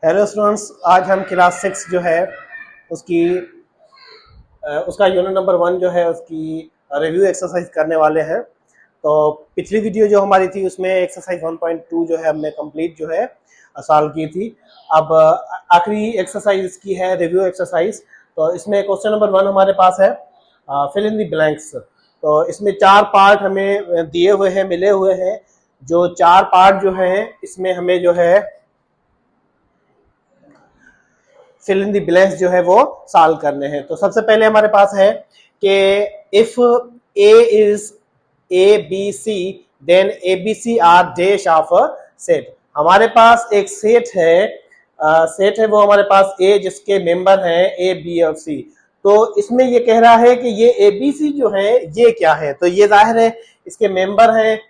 Hello students, आज हम class 6 जो है उसकी उसका यूनिट नंबर 1 जो है उसकी रिव्यू एक्सरसाइज करने वाले हैं। तो पिछली वीडियो जो हमारी थी उसमें एक्सरसाइज 1.2 जो है हमने कंप्लीट जो है सॉल्व की थी। अब आखिरी एक्सरसाइज की है रिव्यू एक्सरसाइज। तो इसमें क्वेश्चन नंबर 1 हमारे पास है फिल इन द ब्लैंक्स। तो इसमें 4 पार्ट हमें दिए हुए हैं, मिले हुए हैं। जो 4 पार्ट जो हैं इसमें हमें जो है फिल इन द ब्लैंक्स जो है वो सॉल्व करने हैं। तो सबसे पहले हमारे पास है कि if A is A B C then A B C are dash of a set. हमारे पास एक सेट है, सेट है वो हमारे पास ए जिसके मेंबर हैं ए बी और सी। तो इसमें ये कह रहा है कि ये ए बी सी जो है ये क्या है, तो ये जाहिर है इसके मेंबर हैं,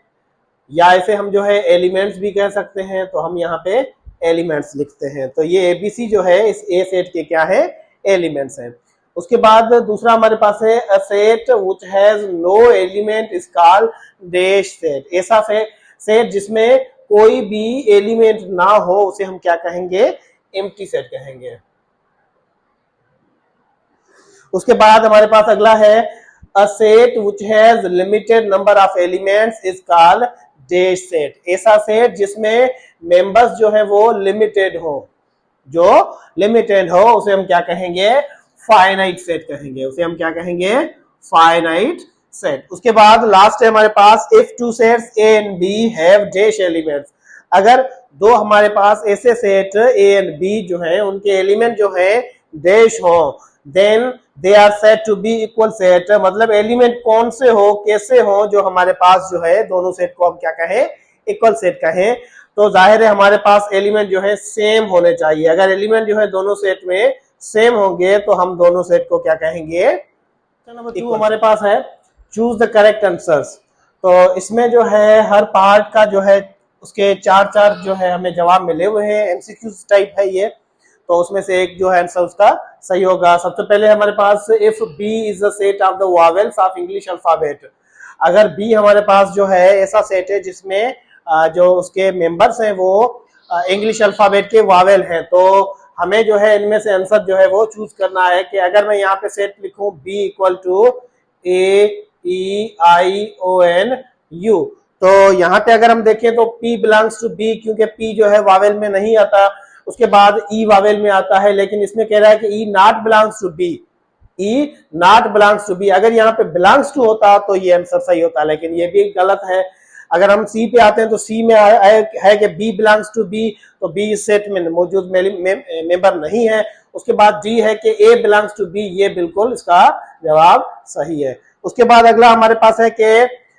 या इसे हम जो है एलिमेंट्स भी कह सकते हैं। तो हम यहाँ पे एलिमेंट्स लिखते हैं। तो ये एबीसी जो है इस ए सेट के क्या है, एलिमेंट्स हैं। उसके बाद दूसरा हमारे पास है a set which has no element is called dash set. ऐसा सेट जिसमें कोई भी एलिमेंट ना हो उसे हम क्या कहेंगे, एम्प्टी सेट कहेंगे। उसके बाद हमारे पास अगला है a set which has limited number of elements is called dash set. ऐसा सेट जिसमें मेंबर्स जो है वो लिमिटेड हो, जो लिमिटेड हो उसे हम क्या कहेंगे, फाइनाइट सेट कहेंगे। उसे हम क्या कहेंगे, फाइनाइट सेट। उसके बाद लास्ट है हमारे पास if two sets A and B have dash elements. अगर दो हमारे पास ऐसे सेट ए एंड बी जो है उनके एलिमेंट जो है डैश हो, then they are set to be equal set. मतलब एलिमेंट कौन से हो, कैसे हो, जो हमारे पास जो है दोनों सेट को हम क्या कहें, इक्वल सेट कहें। तो जाहिर है हमारे पास एलिमेंट जो है सेम होने चाहिए। अगर एलिमेंट जो है दोनों सेट में सेम होंगे तो हम दोनों सेट को क्या कहेंगे, नंबर 2 हमारे पास है चूज द करेक्ट आंसर्स। तो इसमें जो है हर पार्ट का जो है उसके चार चार जो है हमें जवाब मिले हुए हैं, एमसीक्यू टाइप है ये। तो उसमें से एक जो है आंसर उसका सही होगा। सबसे पहले हमारे पास if B is the set of the vowels of English alphabet. अगर बी हमारे पास जो है ऐसा सेट है जिसमें जो उसके मेंबर्स हैं वो इंग्लिश अल्फाबेट के वावेल हैं, तो हमें जो है इनमें से आंसर जो है वो चूज करना है कि अगर मैं यहाँ पे सेट लिखूं B equal to A E I O U यू, तो यहाँ पे अगर हम देखें तो P बिलोंग्स टू B, क्योंकि P जो है वावेल में नहीं आता। उसके बाद E वावेल में आता है, लेकिन इसमें कह रहा है कि E not belongs to B, E not belongs to B। अगर यहाँ पे बिलोंग्स टू होता तो ये आंसर सही होता, लेकिन ये भी गलत है। अगर हम सी पे आते हैं तो सी में है कि बी बिलोंग्स टू बी, तो बी इस सेट में मौजूद मेंबर नहीं है। उसके बाद डी है कि ए बिलोंग्स टू बी, ये बिल्कुल इसका जवाब सही है। उसके बाद अगला हमारे पास है कि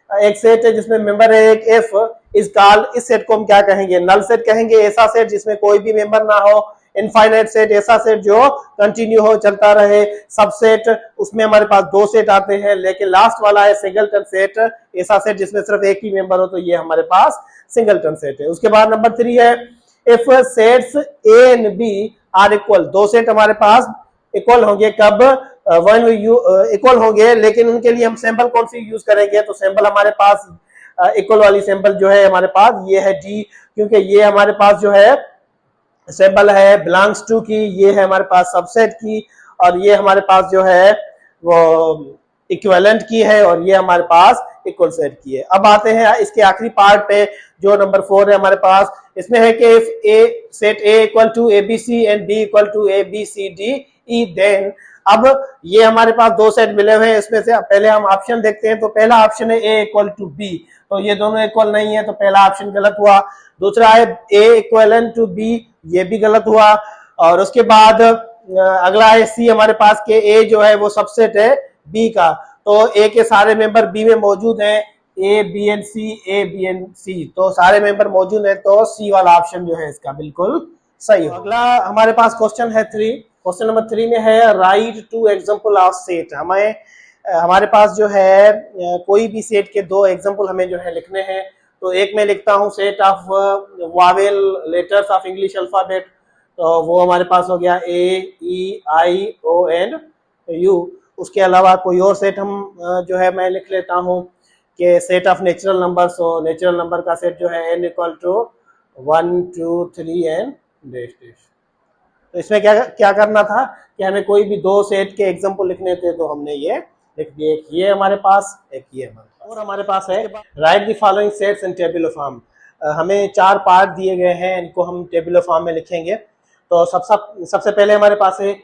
एक सेट है जिसमें मेंबर है एक एफ इस कॉल्ड, इस सेट को हम क्या कहेंगे, नल सेट कहेंगे। ऐसा सेट जिसमें कोई भी मेंबर ना हो। इनफाइनाइट सेट ऐसा सेट जो कंटिन्यू हो, चलता रहे। सबसेट उसमें हमारे पास 2 सेट आते हैं, लेकिन लास्ट वाला है सिंगलटन सेट, ऐसा सेट जिसमें सिर्फ एक ही मेंबर हो, तो ये हमारे पास सिंगलटन सेट है। उसके बाद नंबर 3 है if sets A and B are equal. 2 set हमारे पास इक्वल होंगे कब, वन इक्वल होंगे, लेकिन उनके लिए हम सैंपल कौन सी यूज करेंगे, तो सैंपल हमारे पास इक्वल वाली सैंपल जो है हमारे पास ये है डी, क्योंकि ये हमारे पास जो है सैंपल है बिलोंग्स टू की, ये है हमारे पास सबसेट की, और ये हमारे पास जो है वो इक्विवेलेंट की है, और ये हमारे पास इक्वल सेट की है। अब आते हैं इसके आखिरी पार्ट पे जो नंबर 4 है हमारे पास। इसमें है कि if A set A equal to A B C and B equal to A B C D E, then अब ये हमारे पास 2 सेट मिले हुए हैं। इसमें से पहले हम ऑप्शन देखते हैं। तो पहला ऑप्शन है ए इक्वल टू बी, तो ये दोनों इक्वल नहीं है, तो पहला ऑप्शन गलत हुआ। दूसरा है ए इक्वलेंट टू बी, ये भी गलत हुआ। और उसके बाद अगला है सी हमारे पास के ए जो है वो सबसेट है बी का, तो ए के सारे मेंबर बी में मौजूद हैं, A B and C, A B and C, तो सारे मेंबर मौजूद हैं, तो सी वाला ऑप्शन जो है इसका बिल्कुल सही है। अगला हमारे पास क्वेश्चन है 3। क्वेश्चन नंबर 3 में है राइट 2 एग्जांपल ऑफ सेट। हमें हमारे पास जो है कोई भी सेट के 2 एग्जांपल हमें जो है लिखने हैं। तो एक मैं लिखता हूं set of Wavell letters of English alphabet, तो वो हमारे पास हो गया ए E I O U you. उसके अलावा कोई और सेट हम जो है मैं लिख लेता हूं कि set of natural number. So natural number का सेट जो है n equal to 1 2 3 and dash dash. तो इसमें क्या क्या करना था कि हमें कोई भी दो सेट के एग्जांपल लिखने थे, तो हमने ये लिख दिए, एक ये हमारे पास, एक ये हमारे पास। और हमारे पास है right the following sets in table of form. हमें 4 पार्ट दिए गए हैं, इनको हम टेबल ऑफ फॉर्म में लिखेंगे। तो सबसे पहले हमारे पास है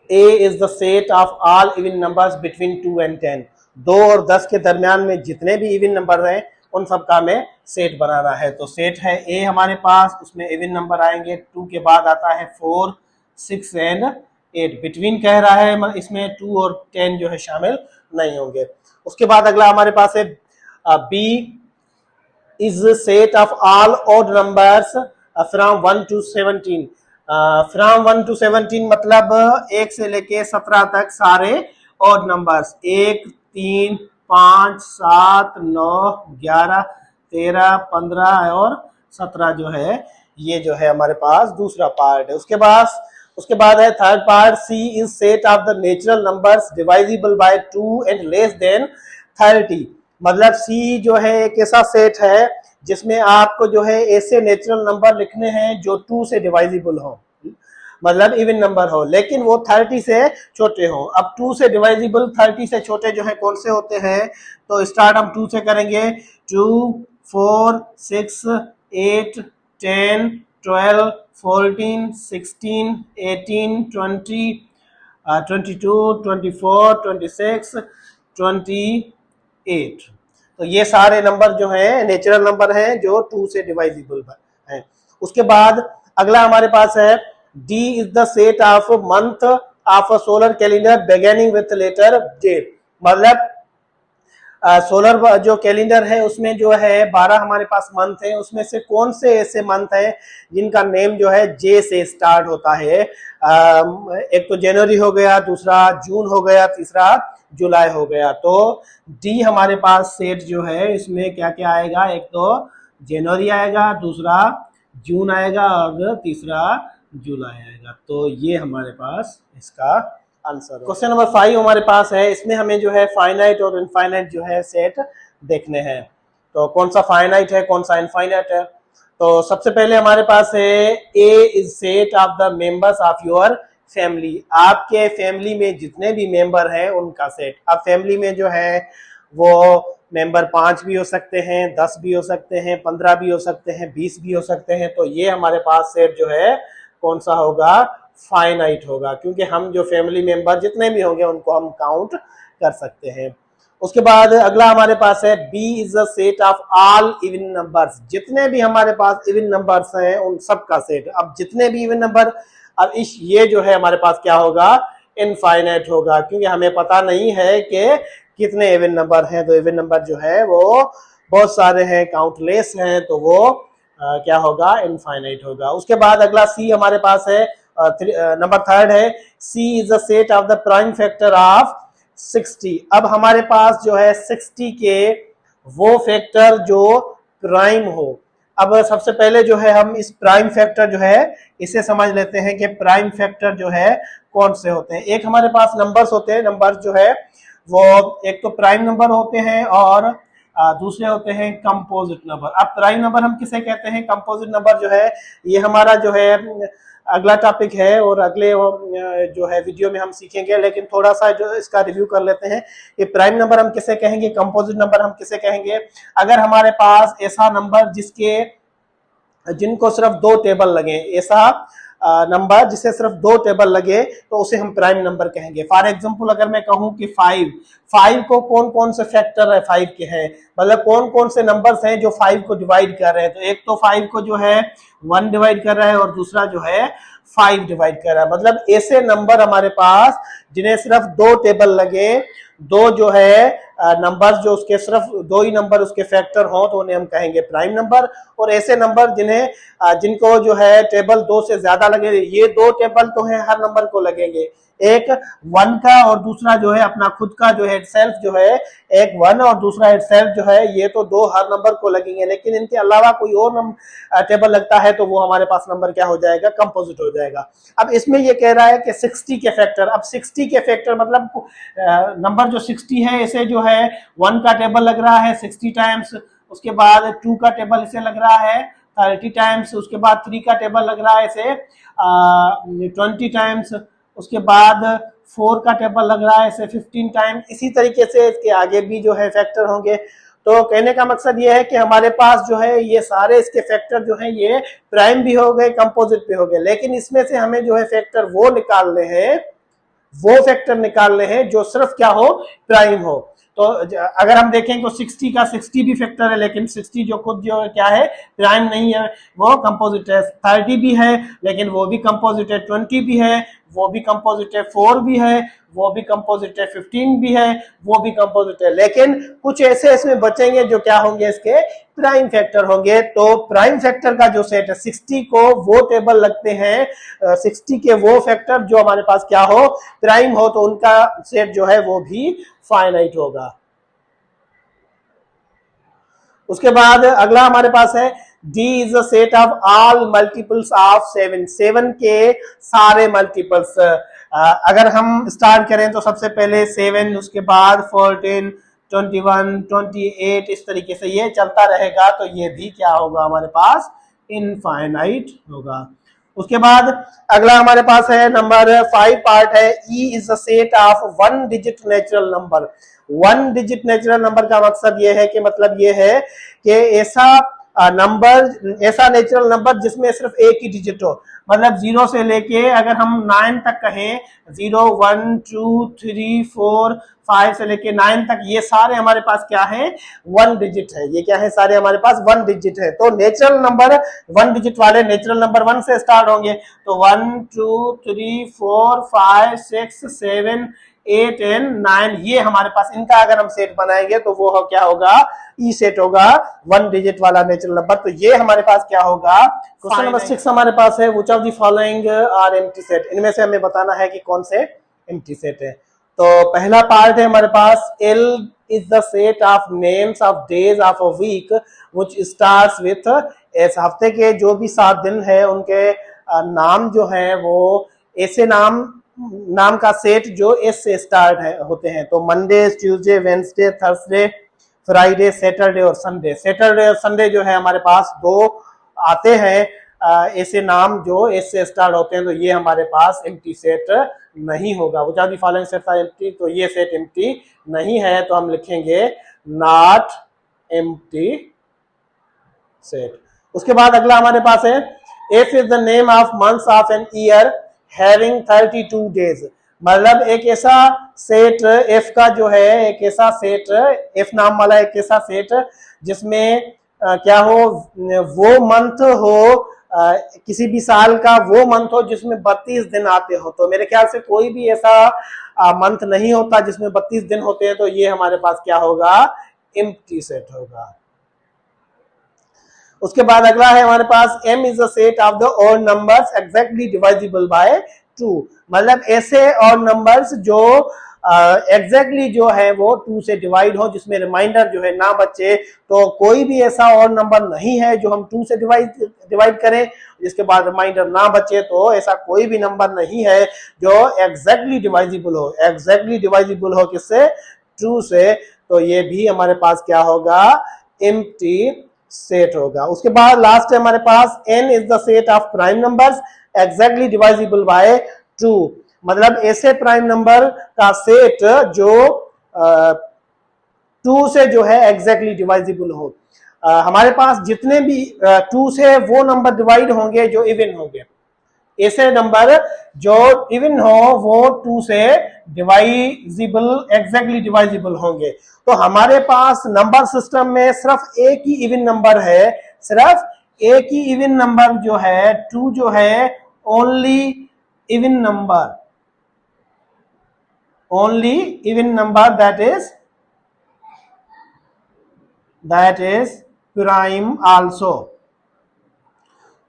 A is the set of all even numbers between 2 and 10। 2 और 10 के दरमियान में जितने भी इवन नंबर हैं उन सब का हमें सेट बनाना है। तो सेट है A हमारे पास, उसमें इवन नंबर आएंगे, 2 के बाद आता है 4, 6 एंड 8। बिटवीन कह रहा है, इसमें 2 और 10 जो है शामिल नहीं होंगे। उसके बाद अगला हमारे पास है B is the set of all odd numbers from 1 to 17। From 1 to 17 मतलब 1 से लेके 17 तक सारे ऑड नंबर्स, 1, 3, 5, 7, 9, 11, 13, 15 और 17 जो है, ये जो है हमारे पास दूसरा पार्ट है। उसके बाद है third part, C is set of the natural numbers divisible by 2 and less than 30। मतलब सी जो है एक ऐसा सेट है जिसमें आपको जो है ऐसे नेचुरल नंबर लिखने हैं जो 2 से डिवाइजिबल हो, मतलब इवन नंबर हो, लेकिन वो 30 से छोटे हो। अब 2 से डिवाइजिबल 30 से छोटे जो है कौन से होते हैं, तो स्टार्ट हम 2 से करेंगे। 2, 4, 6, 8, 10, 12, 14, 16, 18, 20, 22, 24, 26, 28। तो ये सारे नंबर जो हैं नेचुरल नंबर हैं जो 2 से डिवाइजिबल हैं। उसके बाद अगला हमारे पास है D is the set of month of a solar calendar beginning with letter J। मतलब सोलर जो कैलेंडर है उसमें जो है 12 हमारे पास मंथ है, उसमें से कौन से ऐसे मंथ है जिनका नेम जो है जे से स्टार्ट होता है। एक तो जनवरी हो गया, दूसरा जून हो गया, तीसरा जुलाई हो गया। तो डी हमारे पास सेट जो है इसमें क्या क्या आएगा, एक तो जनवरी आएगा, दूसरा जून आएगा और तीसरा जुलाई आएगा। तो ये हमारे पास इसका आंसर है। क्वेश्चन नंबर 5 हमारे पास है, इसमें हमें जो है फाइनाइट और इनफाइनाइट जो है सेट देखने हैं। तो कौन सा फाइनाइट है, कौन सा इनफाइनाइट है। तो सबसे पहले हमारे पास है A is set of the members of your family. आपके फैमिली में जितने भी मेंबर हैं उनका सेट। अब फैमिली में जो है वो मेंबर 5 भी हो सकते हैं, 10 भी हो सकते हैं, 15 भी हो सकते हैं, 20 भी हो सकते हैं। तो ये हमारे पास सेट जो है कौन सा होगा, फाइनाइट होगा, क्योंकि हम जो फैमिली मेंबर जितने भी होंगे उनको हम काउंट कर सकते हैं। उसके बाद अगला हमारे पास है B is the set of all even numbers. जितने भी हमारे पास इवन नंबर्स हैं उन सब का सेट। अब जितने भी इवन नंबर, अब इस ये जो है हमारे पास क्या होगा, इनफाइनाइट होगा, क्योंकि हमें पता नहीं है कि कितने इवन नंबर हैं। तो इवन नंबर जो है वो बहुत सारे हैं, काउंटलेस हैं, तो वो क्या होगा, इनफाइनाइट होगा। उसके बाद अगला सी हमारे पास है, नंबर 3 है, C is the set of the prime factor of 60। अब हमारे पास जो है 60 के वो फैक्टर जो प्राइम हो। अब सबसे पहले जो है हम इस प्राइम फैक्टर जो है इसे समझ लेते हैं कि प्राइम फैक्टर जो है कौन से होते हैं। एक हमारे पास नंबर्स होते हैं, नंबर्स जो है वो एक तो प्राइम नंबर होते हैं और दूसरे होते हैं कंपोजिट नंबर। अब प्राइम नंबर हम किसे कहते हैं, कंपोजिट नंबर जो है ये हमारा जो है अगला टॉपिक है और अगले जो है वीडियो में हम सीखेंगे, लेकिन थोड़ा सा जो इसका रिव्यू कर लेते हैं कि प्राइम नंबर हम किसे कहेंगे, कंपोजिट नंबर हम किसे कहेंगे। अगर हमारे पास ऐसा नंबर जिनको सिर्फ 2 टेबल लगे, ऐसा नंबर जिसे सिर्फ 2 टेबल लगे, तो उसे हम प्राइम नंबर कहेंगे। फॉर एग्जांपल अगर मैं कहूं कि 5 को कौन कौन से फैक्टर है 5 के हैं, मतलब कौन कौन से नंबर्स हैं जो 5 को डिवाइड कर रहे हैं। तो एक तो 5 को जो है 1 डिवाइड कर रहा है और दूसरा जो है 5 डिवाइड कर रहा है। मतलब ऐसे नंबर हमारे पास जिन्हें सिर्फ 2 टेबल लगे, 2 जो है नंबर जो उसके सिर्फ 2 ही नंबर उसके फैक्टर हो, तो उन्हें हम कहेंगे प्राइम नंबर। और ऐसे नंबर जिनको जो है टेबल 2 से ज्यादा लगे, ये 2 टेबल तो है हर नंबर को लगेंगे, एक 1 का और दूसरा जो है अपना खुद का जो है इटसेल्फ जो है एक 1 और दूसरा इटसेल्फ जो है, ये तो 2 हर नंबर को लगेंगे। लेकिन इनके अलावा कोई और टेबल लगता है तो वो हमारे पास नंबर क्या हो जाएगा, कंपोजिट हो जाएगा। अब इसमें ये कह रहा है कि 60 के फैक्टर। अब 60 के फैक्टर मतलब नंबर जो 60 है इसे जो है 1 का टेबल लग रहा है 60 टाइम्स, उसके बाद 2 का टेबल इसे लग रहा है 30 टाइम्स, उसके बाद 3 का टेबल लग रहा है ऐसे 20 टाइम्स, उसके बाद 4 का टेबल लग रहा है ऐसे 15 टाइम्स। इसी तरीके से इसके आगे भी जो है फैक्टर होंगे। तो कहने का मकसद ये है कि हमारे पास जो है ये सारे इसके फैक्टर जो है ये प्राइम भी हो गए, कंपोजिट भी हो गए, लेकिन इसमें से हमें जो है फैक्टर वो निकालने हैं जो सिर्फ क्या हो, प्राइम हो। तो अगर हम देखें तो 60 का 60 भी फैक्टर है, लेकिन 60 जो खुद जो क्या है, प्राइम नहीं है, वो कंपोजिट है। 30 भी है लेकिन वो भी कंपोजिट है, 20 भी है वो भी कंपोजिट है, 4 भी है वो भी कंपोजिट है, 15 भी है वो भी कंपोजिट है, लेकिन कुछ ऐसे इसमें बचेंगे जो क्या होंगे, इसके प्राइम फैक्टर होंगे। तो प्राइम फैक्टर का जो सेट है 60 को वो टेबल लगते हैं, 60 के वो फैक्टर जो हमारे पास क्या हो, प्राइम हो, तो उनका सेट जो है वो भी फाइनाइट होगा। उसके बाद अगला हमारे पास है D is a set of all multiples of 7, 7 के सारे मल्टीपल्स। अगर हम स्टार्ट करें तो सबसे पहले 7, उसके बाद 14, 21, 28, इस तरीके से ये चलता रहेगा, तो ये भी क्या होगा हमारे पास, इनफाइनाइट होगा। उसके बाद अगला हमारे पास है नंबर 5 पार्ट है E is a set of 1 digit natural number. 1 digit natural number का मकसद ये है कि मतलब ये है कि ऐसा नेचुरल नंबर जिसमें सिर्फ एक ही डिजिट हो, मतलब 0 से लेके अगर हम 9 तक कहें, 0, 1, 2, 3, 4, 5 से लेके 9 तक, ये सारे हमारे पास क्या है, 1 डिजिट है। ये क्या है, सारे हमारे पास 1 डिजिट है। तो नेचुरल नंबर 1 डिजिट वाले नेचुरल नंबर 1 से स्टार्ट होंगे। तो 1, 2, 3, 4, 5, 6, 7, 8 एंड 9, ये हमारे पास इनका अगर हम सेट बनाएंगे तो वो क्या होगा, ई सेट होगा, 1 डिजिट वाला नेचुरल नंबर। तो ये हमारे पास क्या होगा। क्वेश्चन नंबर 6 हमारे पास है which of the following are empty set. इनमें से हमें बताना है कि कौन से एम्प्टी सेट है। तो पहला पार्ट है हमारे पास L is the set of names of days of a week which starts with S. हफ्ते के जो भी 7 दिन है उनके नाम जो है वो ऐसे नाम का सेट जो एस से स्टार्ट होते हैं। तो Monday, Tuesday, Wednesday, Thursday, Friday, Saturday और संडे। सैटरडे और संडे जो है हमारे पास 2 आते हैं ऐसे नाम जो एस से स्टार्ट होते हैं, तो ये हमारे पास एम्प्टी सेट नहीं होगा। वो ज्यादा फॉलोइंग सेट आर एम्प्टी, तो ये सेट एम्प्टी नहीं है, तो हम लिखेंगे नॉट एम्प्टी सेट। उसके बाद अगला हमारे पास है F is the name of months of an year having 32 days. मतलब एक ऐसा सेट एफ का जो है, एक ऐसा सेट एफ नाम वाला एक ऐसा सेट जिसमें क्या हो, वो मंथ हो, किसी भी साल का वो मंथ हो जिसमें 32 दिन आते हो। तो मेरे ख्याल से कोई भी ऐसा मंथ नहीं होता जिसमें 32 दिन होते हैं, तो ये हमारे पास क्या होगा, एम्प्टी सेट होगा। उसके बाद अगला है हमारे पास M is a set of the odd numbers exactly divisible by 2। मतलब ऐसे ऑड नंबर्स जो एग्जैक्टली जो है वो 2 से डिवाइड हो, जिसमें रिमाइंडर जो है ना बचे। तो कोई भी ऐसा ऑड नंबर नहीं है जो हम 2 से डिवाइड करें जिसके बाद रिमाइंडर ना बचे। तो ऐसा कोई भी नंबर नहीं है जो एग्जैक्टली डिवाइजिबल हो। एग्जैक्टली डिवाइजिबल हो किससे, 2 से। तो ये भी हमारे पास क्या होगा, एम्प्टी सेट होगा। उसके बाद लास्ट है हमारे पास N is the set of prime numbers exactly divisible by 2। मतलब ऐसे प्राइम नंबर का सेट जो 2 से जो है एग्जैक्टली डिवाइजिबल हो। हमारे पास जितने भी 2 से वो नंबर डिवाइड होंगे जो इवन होंगे। ऐसे नंबर जो इवन हो वो 2 से डिवाइजिबल, एग्जैक्टली डिवाइजिबल होंगे। तो हमारे पास नंबर सिस्टम में सिर्फ एक ही इवन नंबर है, सिर्फ एक ही इवन नंबर जो है 2 जो है, only even number, only even number that is prime also।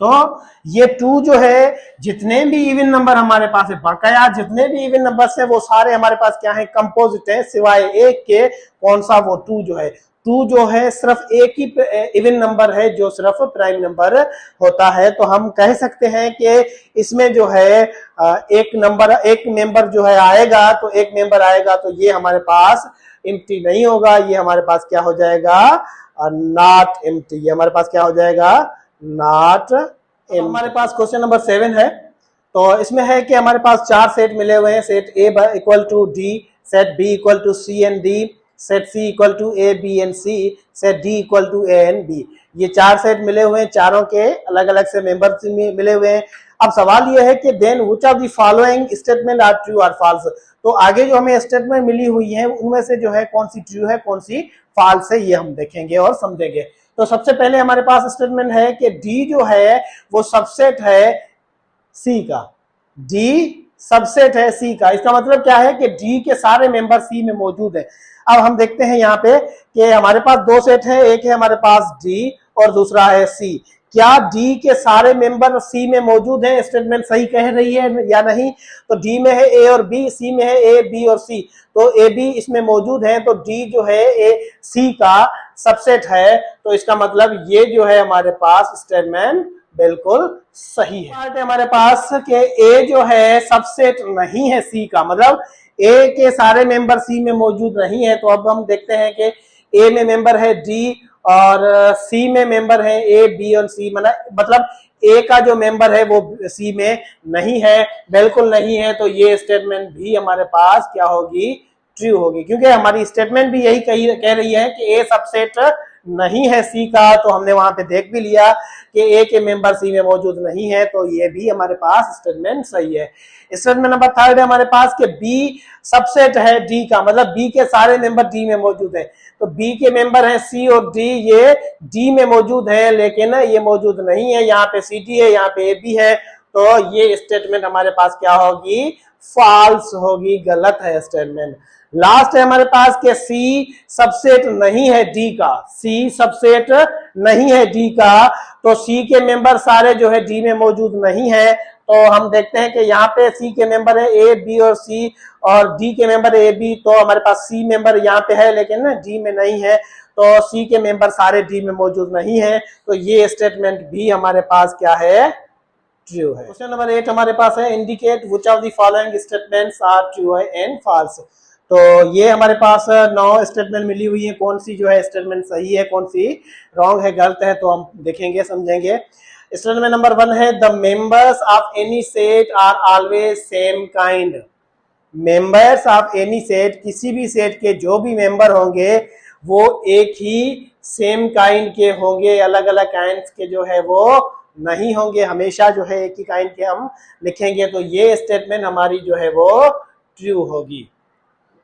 तो ये 2 जो है, जितने भी इवन नंबर हमारे पास है, बकाया जितने भी इवन नंबर्स हैं वो सारे हमारे पास क्या है, कंपोजिट है, सिवाय एक के। कौन सा, वो 2 जो है। 2 जो है सिर्फ एक ही इवन नंबर है जो सिर्फ प्राइम नंबर होता है। तो हम कह सकते हैं कि इसमें जो है एक मेंबर जो है आएगा, तो एक मेंबर आएगा, तो ये हमारे पास एम्प्टी नहीं होगा। ये हमारे पास क्या हो जाएगा, नॉट एम्प्टी। ये हमारे पास क्या हो जाएगा, नॉट एम। हमारे पास क्वेश्चन नंबर 7 है। तो इसमें है कि हमारे पास 4 सेट मिले हुए हैं, set A equal to D, set B equal to C and D, set C equal to A B and C, set D equal to A and B. ये 4 सेट मिले हुए हैं, चारों के अलग अलग से मेंबर्स मिले हुए हैं। अब सवाल ये है कि then which of the following statement are true और फॉल्स। तो आगे जो हमें स्टेटमेंट मिली हुई है उनमें से जो है कौन सी ट्रू है कौन सी फॉल्स है, ये हम देखेंगे और समझेंगे। तो सबसे पहले हमारे पास स्टेटमेंट है कि डी जो है वो सबसेट है सी का, डी सबसेट है सी का। इसका मतलब क्या है कि डी के सारे मेंबर सी में मौजूद है। अब हम देखते हैं यहाँ पे कि हमारे पास 2 सेट है, एक है हमारे पास डी और दूसरा है सी। क्या डी के सारे मेंबर सी में मौजूद हैं? स्टेटमेंट सही कह रही है या नहीं? तो डी में है ए और बी, सी में है ए बी और सी, तो ए बी इसमें मौजूद है, तो डी जो है ए सी का सबसेट है। तो इसका मतलब ये जो है हमारे पास स्टेटमेंट बिल्कुल सही है। पार्ट है हमारे पास कि ए जो है सबसेट नहीं है सी का, मतलब ए के सारे मेंबर सी में मौजूद नहीं है। तो अब हम देखते हैं कि ए में मेंबर है डी और सी में मेंबर है ए बी और सी, मतलब ए का जो मेंबर है वो सी में नहीं है, बिल्कुल नहीं है। तो ये स्टेटमेंट भी हमारे पास क्या होगी? ट्रू होगी, क्योंकि हमारी स्टेटमेंट भी यही कह रही है कि ए सबसेट नहीं है सी का। तो हमने वहां पे देख भी लिया कि ए के मेंबर सी में मौजूद नहीं है, तो ये भी हमारे पास स्टेटमेंट सही है। स्टेटमेंट नंबर 3 है हमारे पास कि बी सबसेट है डी का, मतलब बी के सारे मेंबर डी में मौजूद है। तो बी के मेंबर है सी और डी, ये डी में मौजूद है लेकिन ये मौजूद नहीं है। यहाँ पे सी डी है, यहाँ पे ए बी है, तो ये स्टेटमेंट हमारे पास क्या होगी? फॉल्स होगी, गलत है स्टेटमेंट। लास्ट है हमारे पास कि सी सबसेट नहीं है डी का, सी सबसेट नहीं है डी का, तो सी के मेंबर सारे जो है डी में मौजूद नहीं है। तो हम देखते हैं कि यहाँ पे सी के मेंबर है ए बी और सी, और डी के मेंबर है ए बी, तो हमारे पास सी मेंबर यहाँ पे है लेकिन डी में नहीं है, तो सी के मेंबर सारे डी में मौजूद नहीं है। तो ये स्टेटमेंट भी हमारे पास क्या है? ट्रू है। क्वेश्चन नंबर 8 हमारे पास है indicate which of the following statements are true and false. तो ये हमारे पास 9 स्टेटमेंट मिली हुई है, कौन सी जो है स्टेटमेंट सही है कौन सी रॉन्ग है, गलत है, तो हम देखेंगे समझेंगे। स्टेटमेंट नंबर 1 है the members of any set are always same kind. Members of any set, किसी भी सेट के जो भी मेंबर होंगे वो एक ही सेम काइंड के होंगे, अलग अलग काइंड के जो है वो नहीं होंगे, हमेशा जो है एक ही काइंड के हम लिखेंगे। तो ये स्टेटमेंट हमारी जो है वो ट्रू होगी,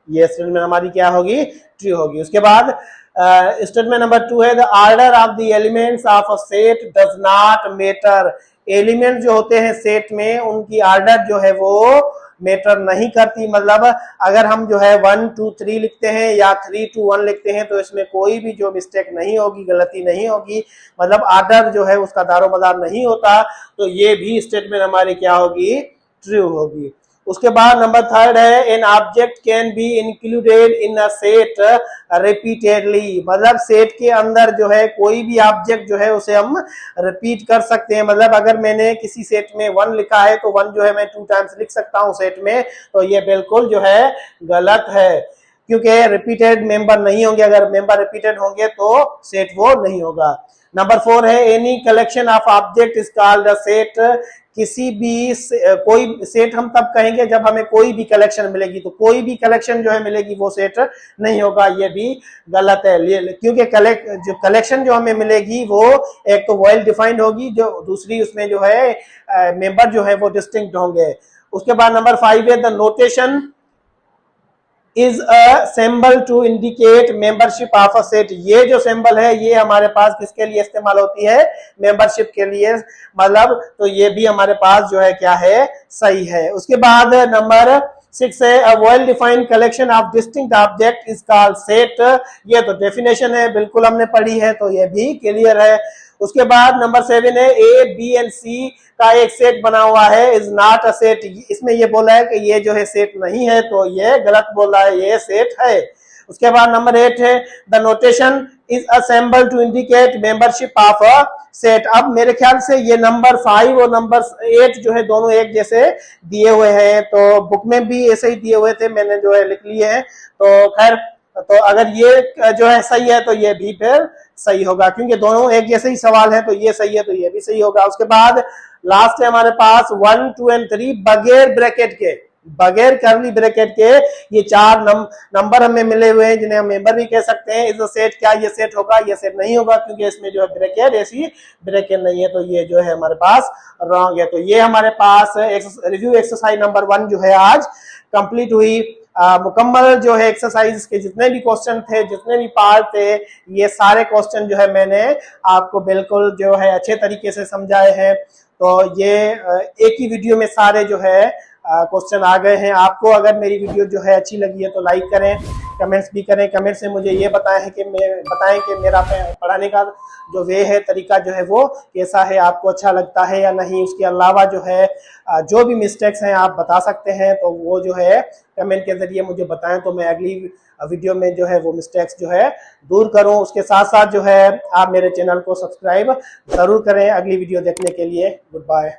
ये स्टेटमेंट हमारी क्या होगी? ट्रू होगी। उसके बाद स्टेटमेंट नंबर 2 है the order of the elements of a set does not matter. Element जो होते हैं सेट में उनकी ऑर्डर जो है वो मैटर नहीं करती, मतलब अगर हम जो है 1 2 3 लिखते हैं या 3 2 1 लिखते हैं तो इसमें कोई भी जो मिस्टेक नहीं होगी, गलती नहीं होगी, मतलब ऑर्डर जो है उसका दारोमदार नहीं होता। तो ये भी स्टेटमेंट हमारी क्या होगी? ट्रू होगी। उसके बाद नंबर 3 है an object can be included in a set repeatedly, मतलब सेट के अंदर जो है कोई भी ऑब्जेक्ट जो है उसे हम रिपीट कर सकते हैं। मतलब अगर मैंने किसी सेट में 1 लिखा है तो 1 जो है मैं 2 टाइम्स लिख सकता हूं सेट में, तो ये बिल्कुल जो है गलत है, क्योंकि रिपीटेड मेंबर नहीं होंगे, अगर मेंबर रिपीटेड होंगे तो सेट वो नहीं होगा। नंबर 4 है any collection of object is called a set. किसी भी कोई सेट हम तब कहेंगे जब हमें कोई भी कलेक्शन मिलेगी, तो कोई भी कलेक्शन जो है मिलेगी वो सेट नहीं होगा, ये भी गलत है, क्योंकि जो कलेक्शन जो हमें मिलेगी वो एक तो वेल डिफाइंड होगी, जो दूसरी उसमें जो है मेंबर जो है वो डिस्टिंक्ट होंगे। उसके बाद नंबर 5 है the notation is a symbol to indicate membership of a set. ये जो सिंबल है ये हमारे पास किसके लिए इस्तेमाल होती है? मेंबरशिप के लिए, मतलब तो ये भी हमारे पास जो है क्या है? सही है। उसके बाद नंबर 6 है a well defined collection of distinct object is called set. ये तो डेफिनेशन है, बिल्कुल हमने पढ़ी है, तो ये भी क्लियर है। उसके बाद नंबर 7 है ए बी एंड सी का एक सेट बना हुआ है इज नॉट अ सेट। इसमें ये बोला है कि ये जो है सेट नहीं है, तो ये गलत बोला है, ये सेट है। उसके बाद नंबर 8 है the notation is a symbol to indicate membership of a set. अब मेरे ख्याल से ये नंबर 5 और नंबर 8 जो है दोनों एक जैसे दिए हुए हैं, तो बुक में भी ऐसे ही दिए हुए थे, मैंने जो है लिख लिए हैं। तो खैर तो अगर ये जो है सही है तो ये भी फिर सही होगा, क्योंकि दोनों एक जैसे ही सवाल है, तो ये सही है तो ये भी सही होगा। उसके बाद लास्ट है हमारे पास 1, 2 एंड 3 बगैर ब्रैकेट के, बगैर कर्ली ब्रैकेट के ये 4 नंबर हमें मिले हुए हैं, जिन्हें हम मेंबर भी कह सकते हैं। इस सेट, क्या ये सेट होगा? ये सेट नहीं होगा, क्योंकि इसमें जो है ब्रैकेट, ऐसी ब्रैकेट नहीं है, तो ये जो है हमारे पास रॉन्ग है। तो ये हमारे पास रिव्यू एक्सरसाइज नंबर 1 जो है आज कंप्लीट हुई। मुकम्मल जो है एक्सरसाइज के जितने भी क्वेश्चन थे, जितने भी पार्ट थे, ये सारे क्वेश्चन जो है मैंने आपको बिल्कुल जो है अच्छे तरीके से समझाए हैं। तो ये एक ही वीडियो में सारे जो है क्वेश्चन आ गए हैं। आपको अगर मेरी वीडियो जो है अच्छी लगी है तो लाइक करें, कमेंट्स भी करें। कमेंट से मुझे ये बताएं कि मेरा पढ़ाने का जो वे है, तरीका जो है वो कैसा है, आपको अच्छा लगता है या नहीं। उसके अलावा जो है जो भी मिस्टेक्स हैं आप बता सकते हैं, तो वो जो है कमेंट के जरिए मुझे बताएं, तो मैं अगली वीडियो में जो है वो मिस्टेक्स जो है दूर करूं। उसके साथ साथ जो है आप मेरे चैनल को सब्सक्राइब जरूर करें अगली वीडियो देखने के लिए। Good bye.